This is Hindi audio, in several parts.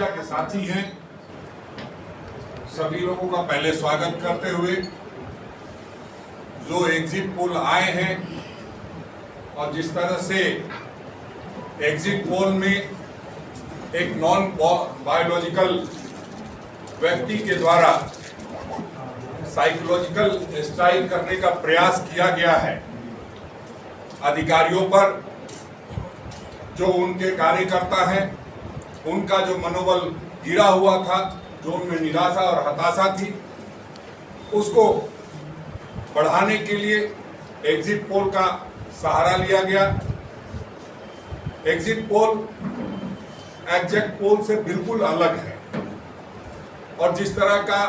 मीडिया के साथी हैं, सभी लोगों का पहले स्वागत करते हुए जो एग्जिट पोल आए हैं और जिस तरह से एग्जिट पोल में एक नॉन बायोलॉजिकल व्यक्ति के द्वारा साइकोलॉजिकल स्ट्राइक करने का प्रयास किया गया है अधिकारियों पर, जो उनके कार्यकर्ता हैं उनका जो मनोबल गिरा हुआ था, जो उनमें निराशा और हताशा थी, उसको बढ़ाने के लिए एग्जिट पोल का सहारा लिया गया। एग्जिट पोल एग्जैक्ट पोल से बिल्कुल अलग है और जिस तरह का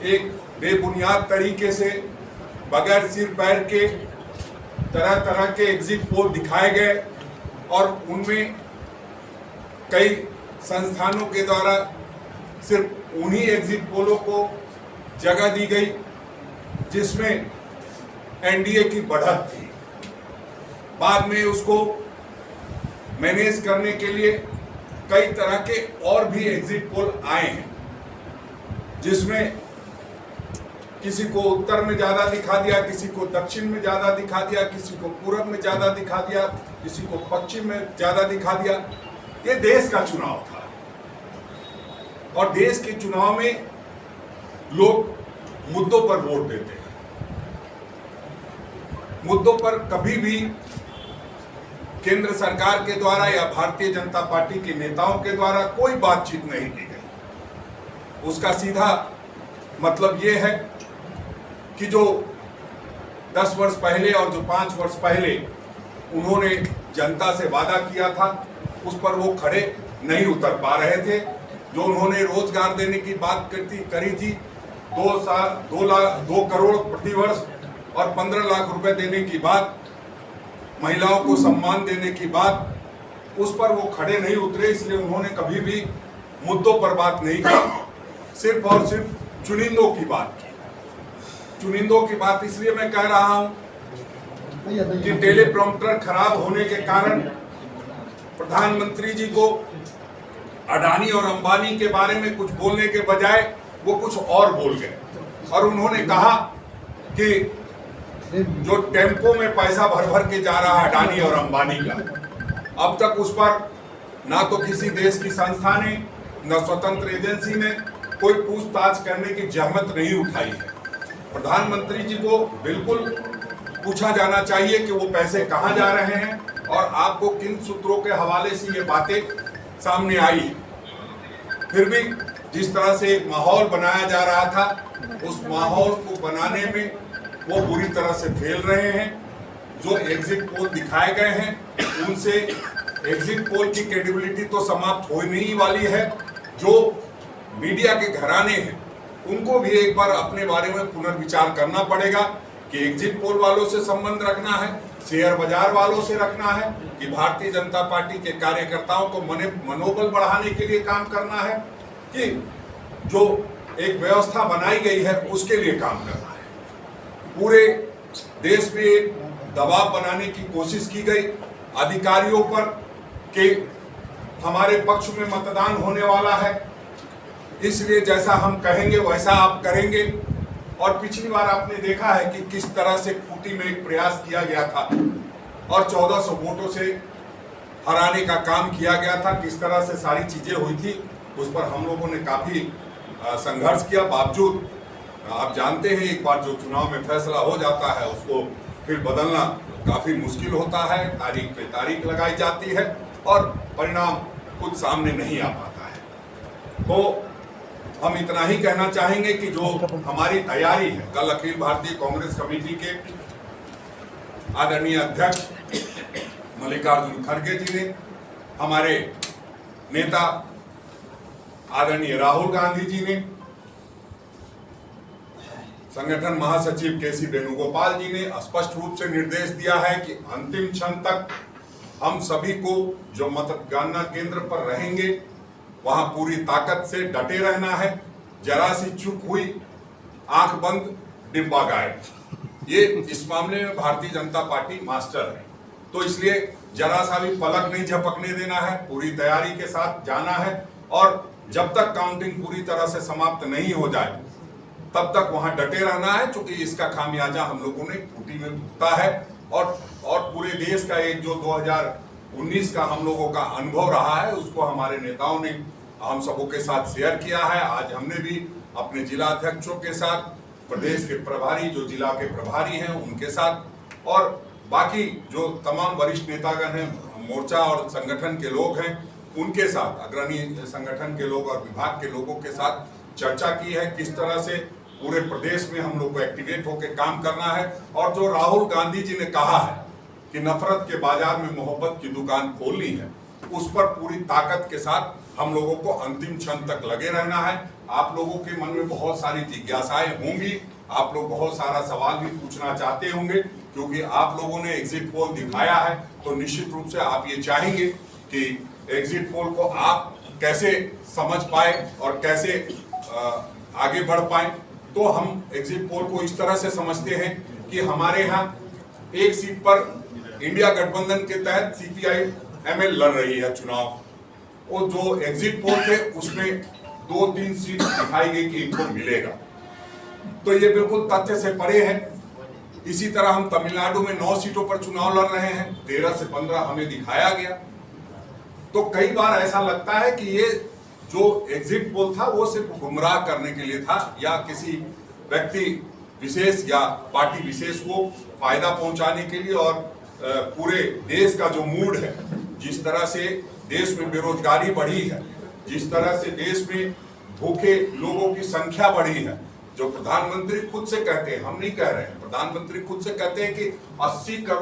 एक बेबुनियाद तरीके से बगैर सिर पैर के तरह तरह के एग्जिट पोल दिखाए गए और उनमें कई संस्थानों के द्वारा सिर्फ उन्हीं एग्जिट पोलों को जगह दी गई जिसमें एनडीए की बढ़त थी। बाद में उसको मैनेज करने के लिए कई तरह के और भी एग्जिट पोल आए हैं, जिसमें किसी को उत्तर में ज्यादा दिखा दिया, किसी को दक्षिण में ज्यादा दिखा दिया, किसी को पूर्व में ज्यादा दिखा दिया, किसी को पश्चिम में ज्यादा दिखा दिया। ये देश का चुनाव था और देश के चुनाव में लोग मुद्दों पर वोट देते हैं। मुद्दों पर कभी भी केंद्र सरकार के द्वारा या भारतीय जनता पार्टी के नेताओं के द्वारा कोई बातचीत नहीं की गई। उसका सीधा मतलब ये है कि जो 10 वर्ष पहले और जो 5 वर्ष पहले उन्होंने जनता से वादा किया था, उस पर वो खड़े नहीं उतर पा रहे थे। जो उन्होंने रोजगार देने की बात करी थी, 2 करोड़ प्रतिवर्ष और 15 लाख रुपए देने की बात, महिलाओं को सम्मान देने की बात, उस पर वो खड़े नहीं उतरे। इसलिए उन्होंने कभी भी मुद्दों पर बात नहीं की, सिर्फ और सिर्फ चुनिंदों की बात की। चुनिंदों की बात इसलिए मैं कह रहा हूं कि टेलीप्रॉम्प्टर खराब होने के कारण प्रधानमंत्री जी को अडानी और अंबानी के बारे में कुछ बोलने के बजाय वो कुछ और बोल गए और उन्होंने कहा कि जो टेम्पो में पैसा भर भर के जा रहा है अडानी और अंबानी का, अब तक उस पर ना तो किसी देश की संस्था ने, न स्वतंत्र एजेंसी ने कोई पूछताछ करने की जहमत नहीं उठाई है। प्रधानमंत्री जी को बिल्कुल पूछा जाना चाहिए कि वो पैसे कहां जा रहे हैं और आपको किन सूत्रों के हवाले से ये बातें सामने आई। फिर भी जिस तरह से एक माहौल बनाया जा रहा था, उस माहौल को बनाने में वो बुरी तरह से फेल रहे हैं। जो एग्जिट पोल दिखाए गए हैं उनसे एग्जिट पोल की क्रेडिबिलिटी तो समाप्त होने ही वाली है। जो मीडिया के घराने हैं उनको भी एक बार अपने बारे में पुनर्विचार करना पड़ेगा कि एग्जिट पोल वालों से संबंध रखना है, शेयर बाजार वालों से रखना है, कि भारतीय जनता पार्टी के कार्यकर्ताओं को मनोबल बढ़ाने के लिए काम करना है, कि जो एक व्यवस्था बनाई गई है उसके लिए काम करना है। पूरे देश में एक दबाव बनाने की कोशिश की गई अधिकारियों पर कि हमारे पक्ष में मतदान होने वाला है, इसलिए जैसा हम कहेंगे वैसा आप करेंगे। और पिछली बार आपने देखा है कि किस तरह से खूंटी में एक प्रयास किया गया था और 1400 वोटों से हराने का काम किया गया था। किस तरह से सारी चीजें हुई थी उस पर हम लोगों ने काफी संघर्ष किया। बावजूद आप जानते हैं एक बार जो चुनाव में फैसला हो जाता है उसको फिर बदलना काफी मुश्किल होता है। तारीख पे तारीख लगाई जाती है और परिणाम कुछ सामने नहीं आ पाता है। तो हम इतना ही कहना चाहेंगे कि जो हमारी तैयारी है, कल अखिल भारतीय कांग्रेस कमेटी के आदरणीय अध्यक्ष मल्लिकार्जुन खड़गे जी ने, हमारे नेता आदरणीय राहुल गांधी जी ने, संगठन महासचिव केसी वेणुगोपाल जी ने स्पष्ट रूप से निर्देश दिया है कि अंतिम क्षण तक हम सभी को जो मतगणना केंद्र पर रहेंगे वहां पूरी ताकत से डटे रहना है। जरा सी चूक हुई आंख बंद डिब्बा गायब। ये इस मामले में भारतीय जनता पार्टी मास्टर है, तो इसलिए जरा सा भी पलक नहीं झपकने देना है, पूरी तैयारी के साथ जाना है। और जब तक काउंटिंग पूरी तरह से समाप्त नहीं हो जाए तब तक वहां डटे रहना है, क्योंकि इसका खामियाजा हम लोगों ने खूंटी में भुगता है। और पूरे देश का एक जो 2019 का हम लोगों का अनुभव रहा है उसको हमारे नेताओं ने हम सबों के साथ शेयर किया है। आज हमने भी अपने जिला अध्यक्षों के साथ, प्रदेश के प्रभारी जो जिला के प्रभारी हैं उनके साथ और बाकी जो तमाम वरिष्ठ नेतागण हैं, मोर्चा और संगठन के लोग हैं, उनके साथ, अग्रणी संगठन के लोग और विभाग के लोगों के साथ चर्चा की है किस तरह से पूरे प्रदेश में हम लोग को एक्टिवेट होकर काम करना है। और जो राहुल गांधी जी ने कहा है कि नफरत के बाजार में मोहब्बत की दुकान खोलनी है, उस पर पूरी ताकत के साथ हम लोगों को अंतिम क्षण तक लगे रहना है। आप लोगों के मन में बहुत सारी जिज्ञासाएं होंगी, आप लोग बहुत सारा सवाल भी पूछना चाहते होंगे, क्योंकि आप लोगों ने एग्जिट पोल दिखाया है तो निश्चित रूप से आप ये चाहेंगे कि एग्जिट पोल को आप कैसे समझ पाए और कैसे आगे बढ़ पाए। तो हम एग्जिट पोल को इस तरह से समझते हैं कि हमारे यहाँ एक सीट पर इंडिया गठबंधन के तहत CPI-ML लड़ रही है चुनाव। वो जो एग्जिट पोल थे उसमें 2-3 सीट दिखाई गई कि इनको मिलेगा, तो ये बिल्कुल तथ्य से परे है। इसी तरह हम तमिलनाडु में 9 सीटों पर चुनाव लड़ रहे हैं, 13 से 15 हमें दिखाया गया। तो कई बार ऐसा लगता है कि ये जो एग्जिट पोल था वो सिर्फ गुमराह करने के लिए था या किसी व्यक्ति विशेष या पार्टी विशेष को फायदा पहुंचाने के लिए। और पूरे देश का जो मूड है, जिस तरह से देश में बेरोजगारी बढ़ी है, जिस तरह से देश में भूखे लोगों की संख्या बढ़ी है, जो प्रधानमंत्री खुद से कहते हैं, हम नहीं कह रहे हैं, प्रधानमंत्री खुद से कहते हैं कि 80 करोड़